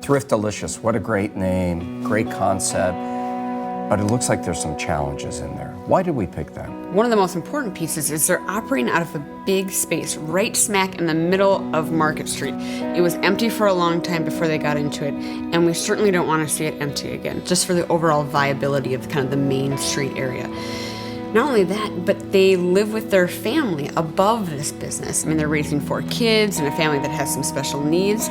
Thriftalicious, what a great name, great concept, but it looks like there's some challenges in there. Why did we pick that? One of the most important pieces is they're operating out of a big space right smack in the middle of Market Street. It was empty for a long time before they got into it, and we certainly don't want to see it empty again, just for the overall viability of kind of the main street area. Not only that, but they live with their family above this business. I mean, they're raising 4 kids and a family that has some special needs.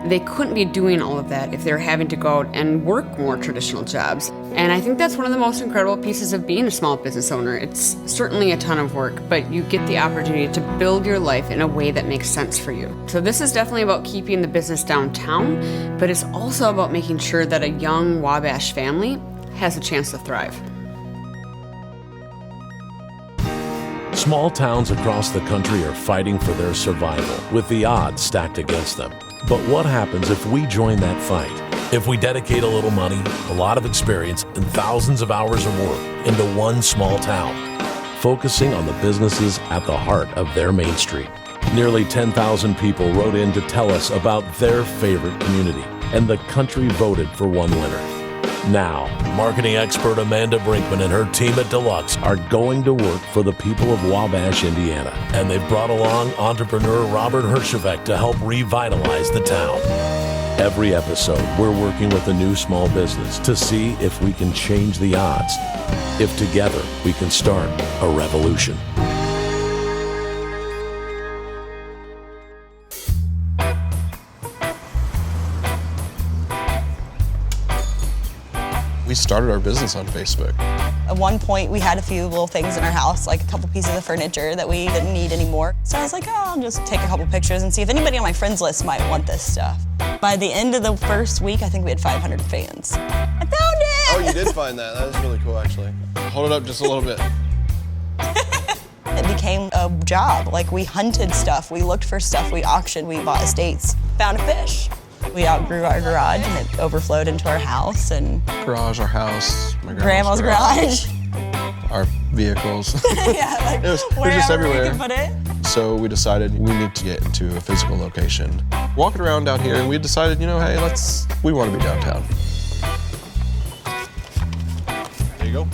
They couldn't be doing all of that if they were having to go out and work more traditional jobs. And I think that's one of the most incredible pieces of being a small business owner. It's certainly a ton of work, but you get the opportunity to build your life in a way that makes sense for you. So this is definitely about keeping the business downtown, but it's also about making sure that a young Wabash family has a chance to thrive. Small towns across the country are fighting for their survival with the odds stacked against them. But what happens if we join that fight? If we dedicate a little money, a lot of experience, and thousands of hours of work into one small town, focusing on the businesses at the heart of their main street. Nearly 10,000 people wrote in to tell us about their favorite community, and the country voted for one winner. Now, marketing expert Amanda Brinkman and her team at Deluxe are going to work for the people of Wabash, Indiana. And they've brought along entrepreneur Robert Herjavec to help revitalize the town. Every episode, we're working with a new small business to see if we can change the odds. If together, we can start a revolution. We started our business on Facebook. At one point, we had a few little things in our house, like a couple pieces of furniture that we didn't need anymore. So I was like, oh, I'll just take a couple pictures and see if anybody on my friends list might want this stuff. By the end of the first week, I think we had 500 fans. I found it! Oh, you did find that. That is really cool, actually. Hold it up just a little bit. It became a job. Like, we hunted stuff, we looked for stuff, we auctioned, we bought estates, found a fish. We outgrew our garage and it overflowed into our house and Garage, our house, my grandma's garage. Our vehicles. Yeah, like it was just wherever everywhere. we could put it. So we decided we need to get into a physical location. Walking around down here and we decided, you know, hey, we want to be downtown. There you go.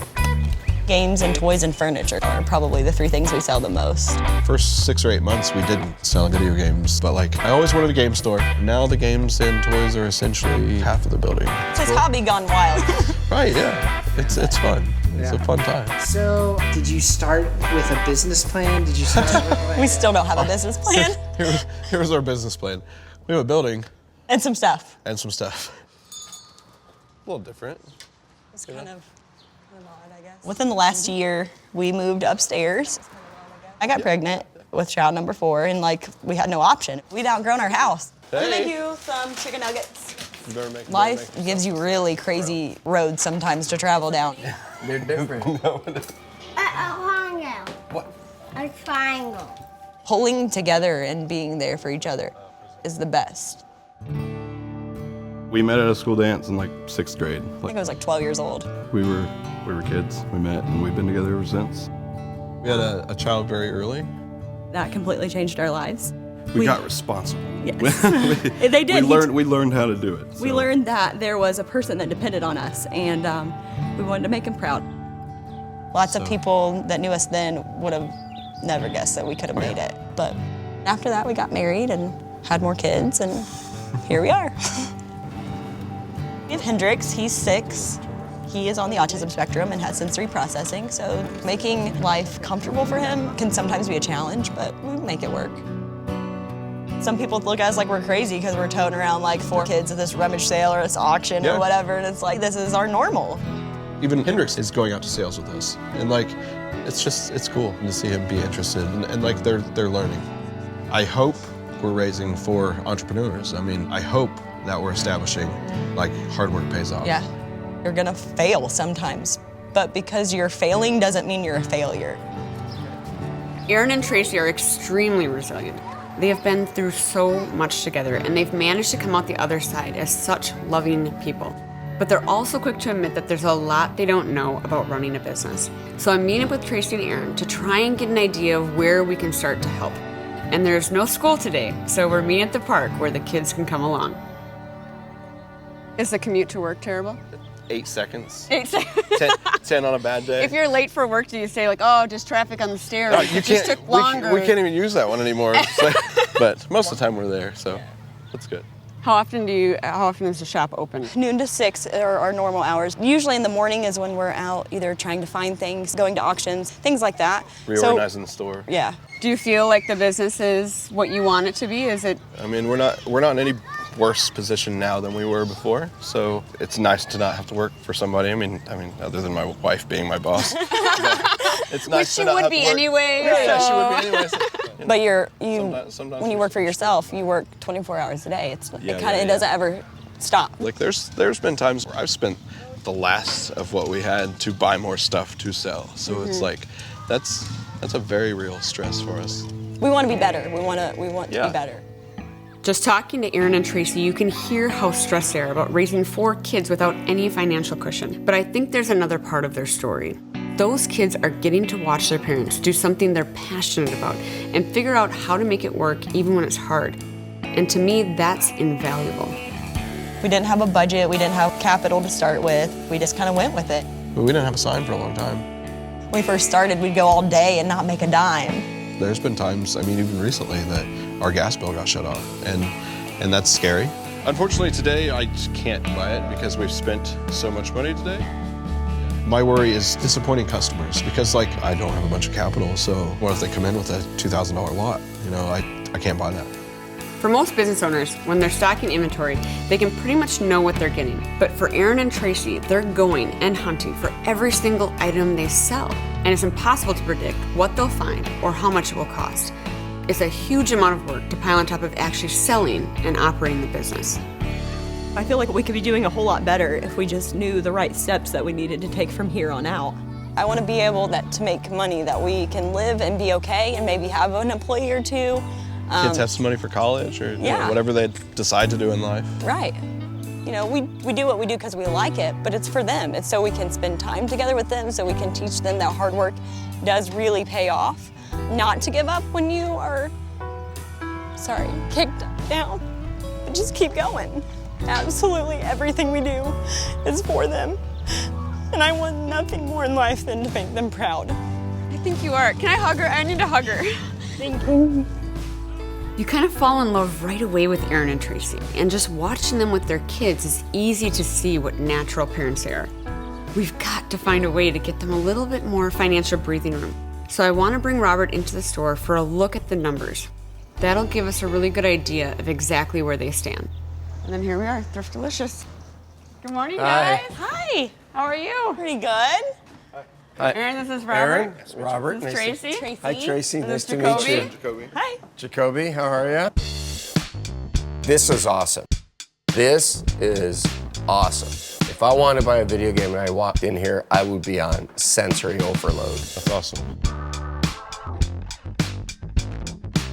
Games and toys and furniture are probably the 3 things we sell the most. First 6 or 8 months, we didn't sell video games, but like, I always wanted a game store. Now the games and toys are essentially half of the building. It's his hobby gone wild. Right, yeah. It's fun. It's a fun time. So, did you start with a business plan? Did you start with We still don't have a business plan. Here's our business plan. We have a building. And some stuff. And some stuff. A little different. It's kind of odd, I guess. Within the last year, we moved upstairs. I got pregnant with child number 4, and like, we had no option. We'd outgrown our house. Hey. I'll make you some chicken nuggets. You better make Life gives you really crazy roads sometimes to travel down. They're different. What? A triangle. Pulling together and being there for each other is the best. We met at a school dance in like 6th grade. I think I was like 12 years old. We were kids. We met and we've been together ever since. We had a child very early. That completely changed our lives. We got responsible. Yes. we, They did. We learned how to do it. We learned that there was a person that depended on us, and we wanted to make him proud. Lots of people that knew us then would have never guessed that we could have made it. But after that, we got married and had more kids, and here we are. We have Hendrix, he's 6. He is on the autism spectrum and has sensory processing, so making life comfortable for him can sometimes be a challenge, but we make it work. Some people look at us like we're crazy because we're toting around like 4 kids at this rummage sale or this auction or whatever, and it's like, this is our normal. Even Hendrix is going out to sales with us. And like, it's cool to see him be interested and like they're learning. I hope we're raising 4 entrepreneurs. I mean, I hope that we're establishing like hard work pays off. Yeah, you're gonna fail sometimes, but because you're failing doesn't mean you're a failure. Aaron and Tracy are extremely resilient. They have been through so much together, and they've managed to come out the other side as such loving people. But they're also quick to admit that there's a lot they don't know about running a business. So I'm meeting up with Tracy and Aaron to try and get an idea of where we can start to help. And there's no school today, so we're meeting at the park where the kids can come along. Is the commute to work terrible? 8 seconds. 8 seconds. 10 on a bad day. If you're late for work, do you say like, oh, just traffic on the stairs? No, It just took longer. We can't even use that one anymore. It's like, but most of the time we're there, so that's good. How often is the shop open? Noon to 6 are our normal hours. Usually in the morning is when we're out either trying to find things, going to auctions, things like that. Reorganizing the store. Yeah. Do you feel like the business is what you want it to be? Is it? I mean, we're not in any worse position now than we were before, so it's nice to not have to work for somebody. I mean, other than my wife being my boss. It's nice Which to not she would have be to work. anyway. Yeah, so. she would be anyway. So, But sometimes when you work for yourself, you work 24 hours a day. Yeah, it doesn't ever stop. Like there's been times where I've spent the last of what we had to buy more stuff to sell. So it's like that's a very real stress for us. We want to be better. We want to be better. Just talking to Aaron and Tracy, you can hear how stressed they are about raising 4 kids without any financial cushion. But I think there's another part of their story. Those kids are getting to watch their parents do something they're passionate about and figure out how to make it work even when it's hard. And to me, that's invaluable. We didn't have a budget. We didn't have capital to start with. We just kind of went with it. But we didn't have a sign for a long time. When we first started, we'd go all day and not make a dime. There's been times, even recently, that our gas bill got shut off, and that's scary. Unfortunately, today I just can't buy it because we've spent so much money today. My worry is disappointing customers because, I don't have a bunch of capital, so what if they come in with a $2,000 lot? I can't buy that. For most business owners, when they're stocking inventory, they can pretty much know what they're getting. But for Aaron and Tracy, they're going and hunting for every single item they sell. And it's impossible to predict what they'll find or how much it will cost. It's a huge amount of work to pile on top of actually selling and operating the business. I feel like we could be doing a whole lot better if we just knew the right steps that we needed to take from here on out. I want to be able to make money that we can live and be okay and maybe have an employee or two. Kids have some money for college or whatever they decide to do in life. Right. We do what we do because we like it, but it's for them. It's so we can spend time together with them, so we can teach them that hard work does really pay off. Not to give up when you are, kicked down, but just keep going. Absolutely everything we do is for them. And I want nothing more in life than to make them proud. I think you are. Can I hug her? I need to hug her. Thank you. You kind of fall in love right away with Aaron and Tracy, and just watching them with their kids is easy to see what natural parents they are. We've got to find a way to get them a little bit more financial breathing room. So I want to bring Robert into the store for a look at the numbers. That'll give us a really good idea of exactly where they stand. And then here we are, Thriftalicious. Good morning, guys. Hi. How are you? Pretty good. Hi. Aaron, this is Robert. Aaron, Robert. This is Tracy. Hi, Tracy. Nice to Jacoby. meet you. Jacoby. Hi. Jacoby, how are you? This is awesome. This is awesome. If I wanted to buy a video game and I walked in here, I would be on sensory overload. That's awesome.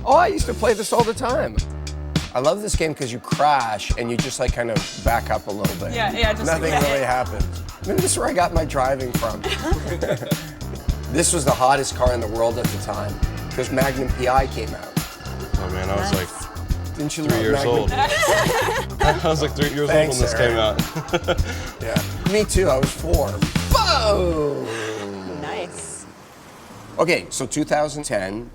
Oh, I used to play this all the time. I love this game because you crash and you just kind of back up a little bit. Yeah, just Nothing really happens. Maybe this is where I got my driving from. This was the hottest car in the world at the time because Magnum PI came out. Oh man, I was Didn't you 3 love years Magnum? old. I was 3 years Thanks, old when this Aaron. came out. Yeah, me too. I was 4. Boom! Nice. Okay, so 2010,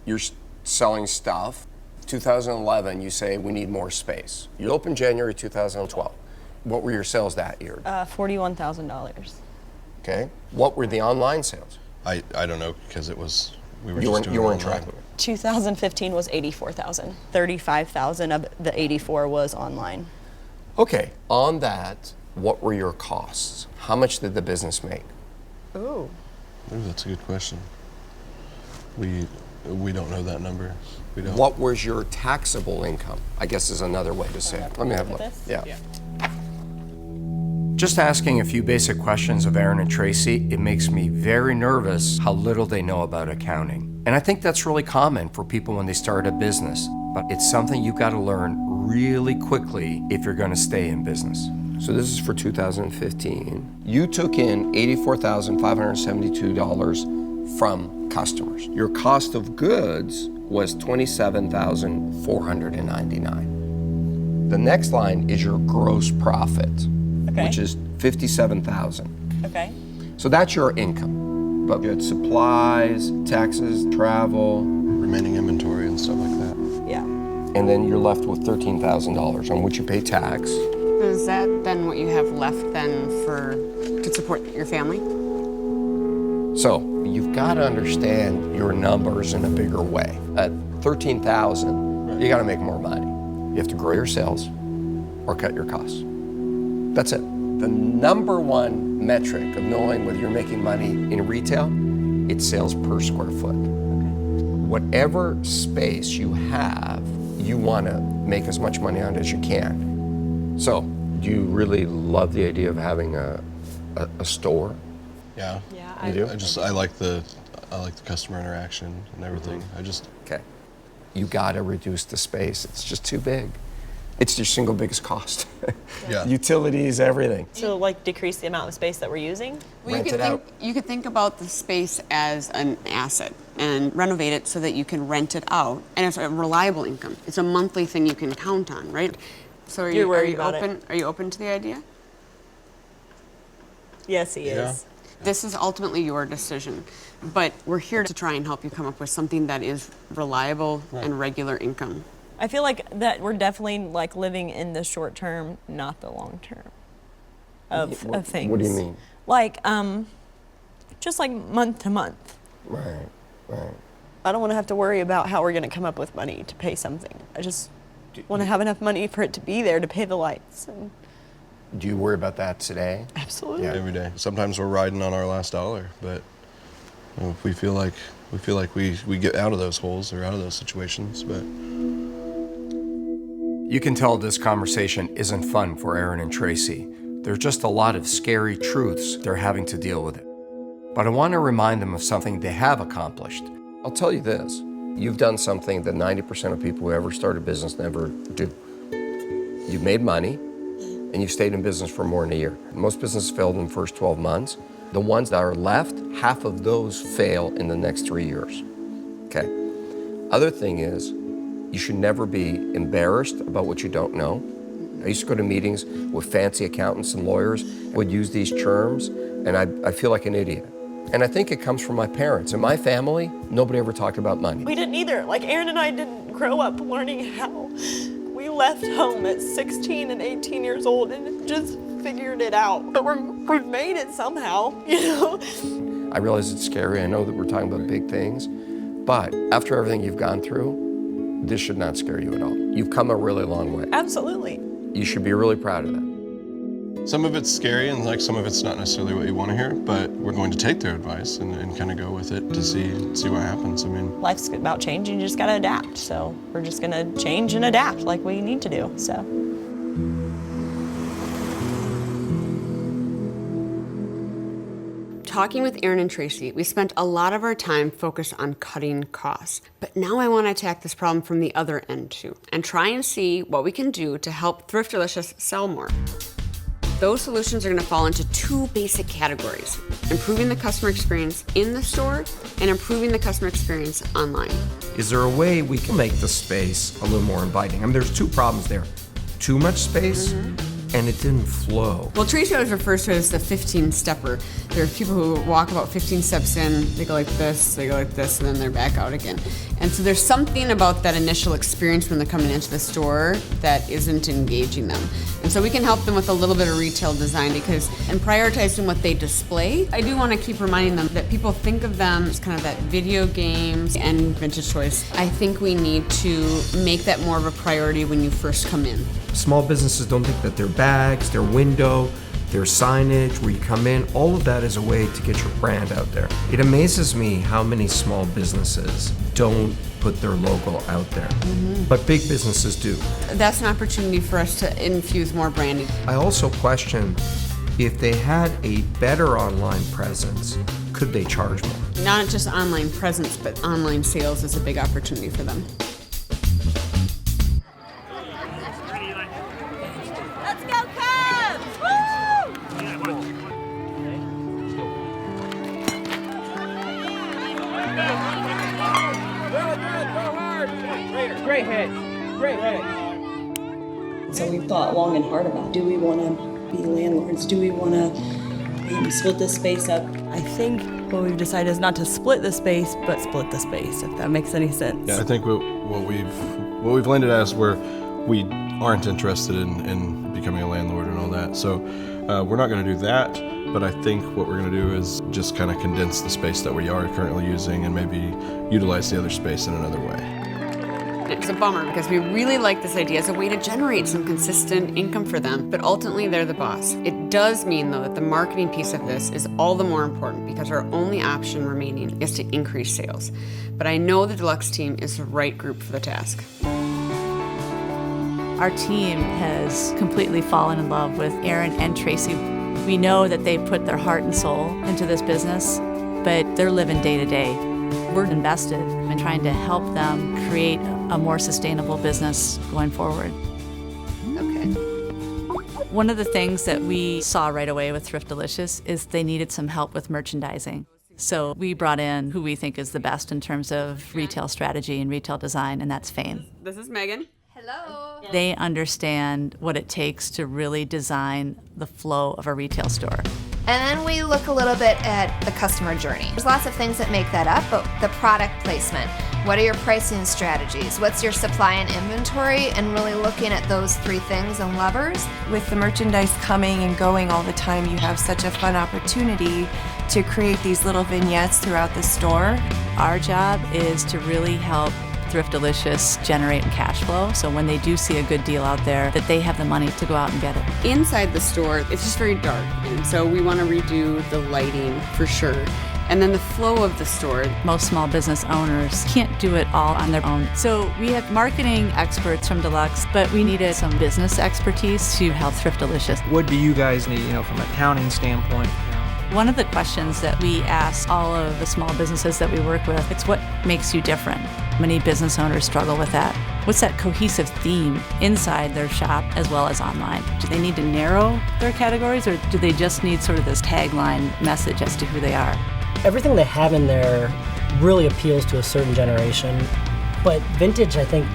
you're selling stuff. 2011, you say we need more space. You opened January 2012. What were your sales that year? $41,000. Okay. What were the online sales? I don't know because we were You just doing weren't online. tracking it. 2015 was 84,000. 35,000 of the 84 was online. Okay. On that, what were your costs? How much did the business make? Ooh. Ooh, that's a good question. We don't know that number. We don't. What was your taxable income? I guess is another way to say it. Let me have a look. Yeah. Just asking a few basic questions of Aaron and Tracy, it makes me very nervous how little they know about accounting. And I think that's really common for people when they start a business, but it's something you've got to learn really quickly if you're going to stay in business. So this is for 2015. You took in $84,572 from customers. Your cost of goods was $27,499. The next line is your gross profit, Okay. which is $57,000. Okay. So that's your income. But you had supplies, taxes, travel, Remaining inventory and stuff like that. Yeah. and then you're left with $13,000 on which you pay tax. Is that then what you have left then to support your family? So you've got to understand your numbers in a bigger way. At $13,000, you got to make more money. You have to grow your sales or cut your costs. That's it. The number one metric of knowing whether you're making money in retail, it's sales per square foot. Whatever space you have, you want to make as much money on it as you can. So, do you really love the idea of having a store? Yeah. Yeah. You do? I like the customer interaction and everything. Okay. You got to reduce the space. It's just too big. It's your single biggest cost. Yeah. Utilities, everything. So like decrease the amount of space that we're using? Well, Rent it out. You could think about the space as an asset and renovate it so that you can rent it out, and it's a reliable income. It's a monthly thing you can count on, right? So You're worried about it. Are you open to the idea? Yes, he Yeah. is. This is ultimately your decision, but we're here to try and help you come up with something that is reliable and regular income. I feel like that we're definitely like living in the short term, not the long term of things. What do you mean? Like, just like month to month. Right. I don't want to have to worry about how we're going to come up with money to pay something. I just want to have enough money for it to be there to pay the lights. And Do you worry about that today? absolutely. Yeah. Every day. Sometimes we're riding on our last dollar, but you know, if we feel like we get out of those holes or out of those situations, but You can tell this conversation isn't fun for Aaron and Tracy. There's just a lot of scary truths they're having to deal with it. But I want to remind them of something they have accomplished. I'll tell you this, you've done something that 90% of people who ever start a business never do. You've made money, and you've stayed in business for more than a year. Most businesses failed in the first 12 months. The ones that are left, half of those fail in the next 3 years. Okay. Other thing is, you should never be embarrassed about what you don't know. I used to go to meetings with fancy accountants and lawyers, would use these terms, and I feel like an idiot. And I think it comes from my parents. In my family, nobody ever talked about money. We didn't either. Like Aaron and I didn't grow up learning how. We left home at 16 and 18 years old and just figured it out. But we've made it somehow, you know? I realize it's scary. I know that we're talking about big things, but after everything you've gone through, this should not scare you at all. You've come a really long way. Absolutely. You should be really proud of that. some of it's scary and like some of it's not necessarily what you want to hear, but we're going to take their advice and kind of go with it to see what happens. I mean, Life's about changing, you just gotta adapt. So we're just gonna change and adapt like we need to do, so. Talking with Aaron and Tracy, we spent a lot of our time focused on cutting costs. But now I want to attack this problem from the other end too, and try and see what we can do to help Thriftalicious sell more. Those solutions are going to fall into two basic categories: improving the customer experience in the store and improving the customer experience online. Is there a way we can make the space a little more inviting? I mean, there's two problems there. Too much space, and it didn't flow. Well, Tracy always refers to it as the 15-stepper. There are people who walk about 15 steps in, they go like this, and then they're back out again. And so there's something about that initial experience when they're coming into the store that isn't engaging them. And so we can help them with a little bit of retail design and prioritizing what they display. I do want to keep reminding them that people think of them as kind of that video games and vintage toys. I think we need to make that more of a priority when you first come in. Small businesses don't think that their bags, their window, their signage, where you come in, all of that is a way to get your brand out there. It amazes me how many small businesses don't put their logo out there, but big businesses do. That's an opportunity for us to infuse more branding. I also question if they had a better online presence, could they charge more? Not just online presence, but online sales is a big opportunity for them. Let's go, Cubs! Woo! Great hit. Great hit. So we thought long and hard about, do we want to be landlords? Do we want to split this space up? I think what we've decided is not to split the space, but split the space, if that makes any sense. Yeah, I think what we've landed as we aren't interested in becoming a landlord and all that. So we're not going to do that, but I think what we're going to do is just kind of condense the space that we are currently using and maybe utilize the other space in another way. It's a bummer because we really like this idea as a way to generate some consistent income for them, but ultimately they're the boss. It does mean, though, that the marketing piece of this is all the more important because our only option remaining is to increase sales. But I know the Deluxe team is the right group for the task. Our team has completely fallen in love with Aaron and Tracy. We know that they put their heart and soul into this business, but they're living day to day. We're invested in trying to help them create a more sustainable business going forward. Okay. One of the things that we saw right away with Thriftalicious is they needed some help with merchandising. So we brought in who we think is the best in terms of retail strategy and retail design, and that's Fame. This is Megan. Hello. They understand what it takes to really design the flow of a retail store. And then we look a little bit at the customer journey. There's lots of things that make that up, but the product placement. What are your pricing strategies? What's your supply and inventory? And really looking at those three things and levers. With the merchandise coming and going all the time, you have such a fun opportunity to create these little vignettes throughout the store. Our job is to really help Thriftalicious generate cash flow, so when they do see a good deal out there, that they have the money to go out and get it. Inside the store, it's just very dark, and so we want to redo the lighting for sure. And then the flow of the store. Most small business owners can't do it all on their own. So we have marketing experts from Deluxe, but we needed some business expertise to help Thriftalicious. What do you guys need, from an accounting standpoint? One of the questions that we ask all of the small businesses that we work with, it's what makes you different. Many business owners struggle with that. What's that cohesive theme inside their shop as well as online? Do they need to narrow their categories, or do they just need sort of this tagline message as to who they are? Everything they have in there really appeals to a certain generation. But vintage, I think,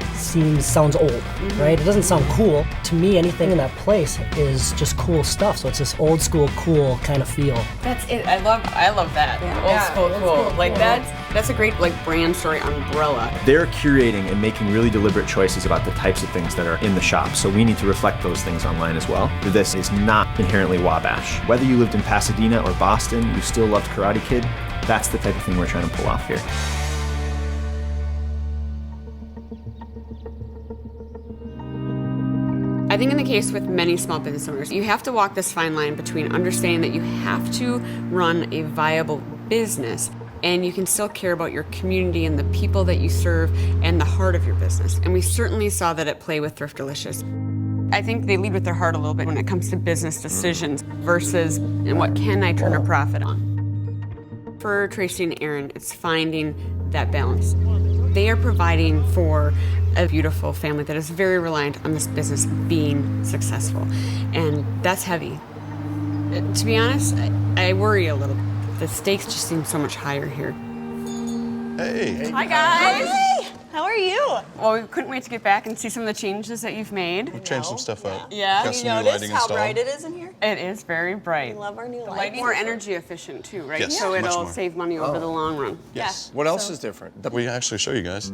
sounds old, right? It doesn't sound cool. To me, anything in that place is just cool stuff. So it's this old school, cool kind of feel. That's it. I love that. Old school, cool. Like that's a great brand story umbrella. They're curating and making really deliberate choices about the types of things that are in the shop. So we need to reflect those things online as well. This is not inherently Wabash. Whether you lived in Pasadena or Boston, you still loved Karate Kid. That's the type of thing we're trying to pull off here. I think in the case with many small business owners, you have to walk this fine line between understanding that you have to run a viable business and you can still care about your community and the people that you serve and the heart of your business. And we certainly saw that at play with Thriftalicious. I think they lead with their heart a little bit when it comes to business decisions versus and what can I turn a profit on. For Tracy and Aaron, it's finding that balance. They are providing for a beautiful family that is very reliant on this business being successful. And that's heavy. To be honest, I worry a little bit. The stakes just seem so much higher here. Hey. Hi, guys. Hey, how are you? Well, we couldn't wait to get back and see some of the changes that you've made. We've changed some stuff up. Yeah. Got You some new notice lighting how installed. bright it is in here? It is very bright. I love our new The lighting. lighting more energy efficient too, right? Yes, So much it'll more. save money over the long run. Yes. What else is different? We can actually show you guys.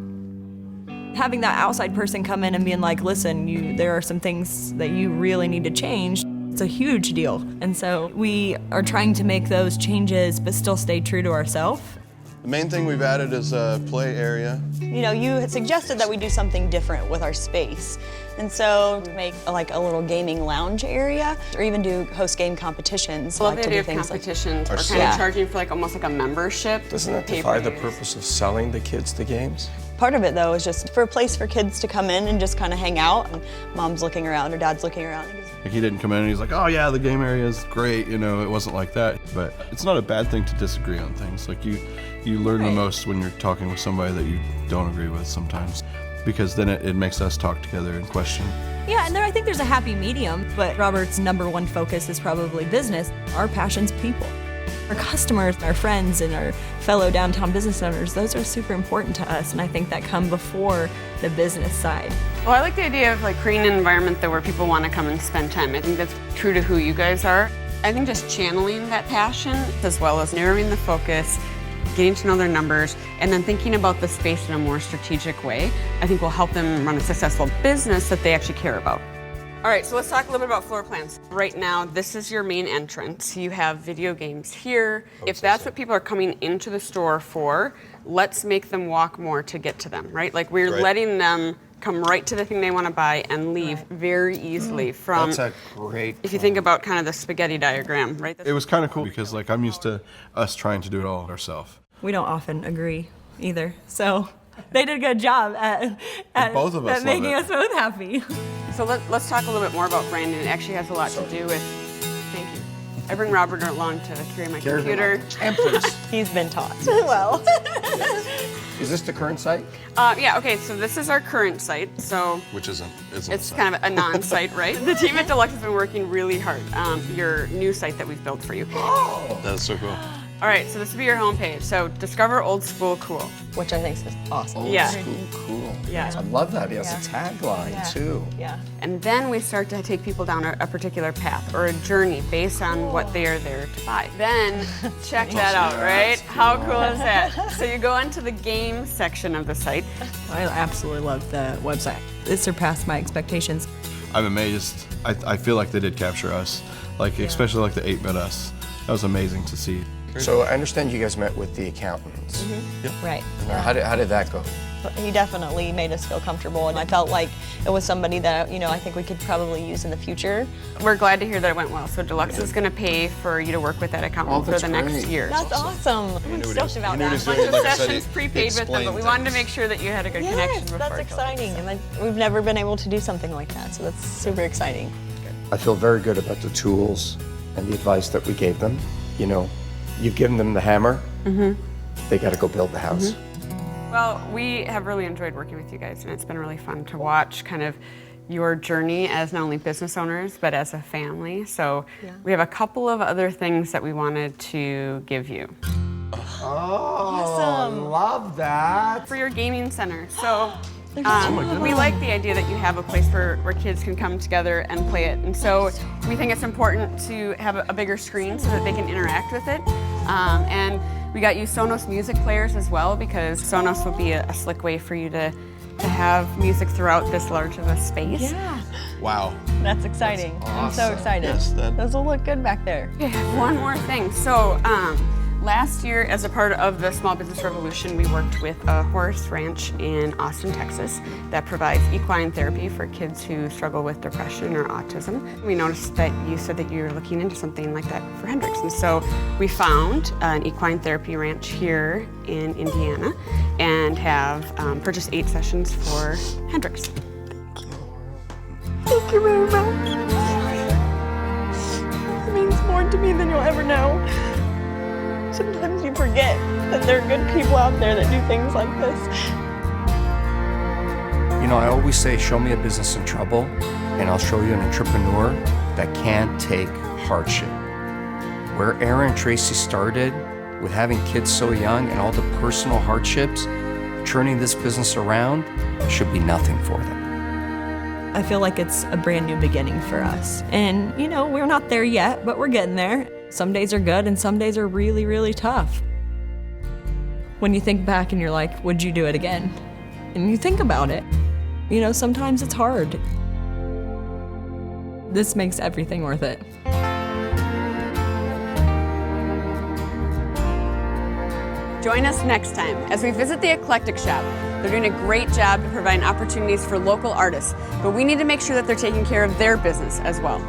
Having that outside person come in and being like, listen, there are some things that you really need to change. It's a huge deal. And so we are trying to make those changes but still stay true to ourselves. The main thing we've added is a play area. You had suggested that we do something different with our space. And so make like a little gaming lounge area or even host game competitions. I love the idea of competitions or kind of charging for almost like a membership. Doesn't that defy the purpose of selling the kids the games? Part of it, though, is just for a place for kids to come in and just kind of hang out. And mom's looking around or dad's looking around. Like he didn't come in and he's like, oh yeah, the game area is great. It wasn't like that. But it's not a bad thing to disagree on things. Like you learn the most when you're talking with somebody that you don't agree with sometimes, because then it makes us talk together and question. Yeah, and I think there's a happy medium, but Robert's number one focus is probably business. Our passion's people. Our customers, our friends, and our fellow downtown business owners, those are super important to us, and I think that come before the business side. Well, I like the idea of like creating an environment where people want to come and spend time. I think that's true to who you guys are. I think just channeling that passion as well as narrowing the focus, getting to know their numbers, and then thinking about the space in a more strategic way, I think will help them run a successful business that they actually care about. All right, so let's talk a little bit about floor plans. Right now, this is your main entrance. You have video games here. If that's what people are coming into the store for, let's make them walk more to get to them, right? Like we're letting them come right to the thing they want to buy and leave very easily from. That's a great If you think about kind of the spaghetti diagram, right? It was kind of cool because like I'm used to us trying to do it all ourselves. We don't often agree either, so they did a good job at both of us at making us both happy. So let's talk a little bit more about branding. It actually has a lot to do with, thank you. I bring Robert along to carry my computer. And please. He's been taught well. Is this the current site? Yeah, okay, so this is our current site. So Which isn't it's kind of a non-site, right? The team at Deluxe has been working really hard. Your new site that we've built for you. Oh, that's so cool. All right, so this will be your homepage. So discover old school cool. Which I think is awesome. Old school cool. Yeah. I love that. It has a tagline too. Yeah. And then we start to take people down a particular path or a journey based on what they are there to buy. Then check that out, right? How cool is that? So you go into the game section of the site. I absolutely love the website. It surpassed my expectations. I'm amazed. I feel like they did capture us, like especially like the 8-bit us. That was amazing to see. So I understand you guys met with the accountants. Right. How did that go? He definitely made us feel comfortable, and I felt like it was somebody that, I think we could probably use in the future. We're glad to hear that it went well. So Deluxe is going to pay for you to work with that accountant for the next year. That's awesome. I'm stoked about that. A bunch of sessions prepaid with them, but we wanted to make sure that you had a good connection before. That's exciting, and we've never been able to do something like that, so that's super exciting. I feel very good about the tools and the advice that we gave them. You've given them the hammer. They got to go build the house. Well, we have really enjoyed working with you guys, and it's been really fun to watch kind of your journey as not only business owners, but as a family. So we have a couple of other things that we wanted to give you. Oh, awesome. Love that. For your gaming center. So we like the idea that you have a place where kids can come together and play it. And so we think it's important to have a bigger screen so that they can interact with it. And we got you Sonos music players as well, because Sonos will be a slick way for you to have music throughout this large of a space. Yeah. Wow. That's exciting. That's I'm so awesome. excited. Yes, Those will look good back there. Okay, one more thing. So last year, as a part of the Small Business Revolution, we worked with a horse ranch in Austin, Texas, that provides equine therapy for kids who struggle with depression or autism. We noticed that you said that you were looking into something like that for Hendrix, and so we found an equine therapy ranch here in Indiana and have purchased 8 sessions for Hendrix. Thank you very much. It means more to me than you'll ever know. Sometimes you forget that there are good people out there that do things like this. I always say, show me a business in trouble, and I'll show you an entrepreneur that can't take hardship. Where Aaron and Tracy started, with having kids so young and all the personal hardships, turning this business around should be nothing for them. I feel like it's a brand new beginning for us. And, we're not there yet, but we're getting there. Some days are good and some days are really, really tough. When you think back and you're like, would you do it again? And you think about it. Sometimes it's hard. This makes everything worth it. Join us next time as we visit the Eclectic Shop. They're doing a great job of providing opportunities for local artists, but we need to make sure that they're taking care of their business as well.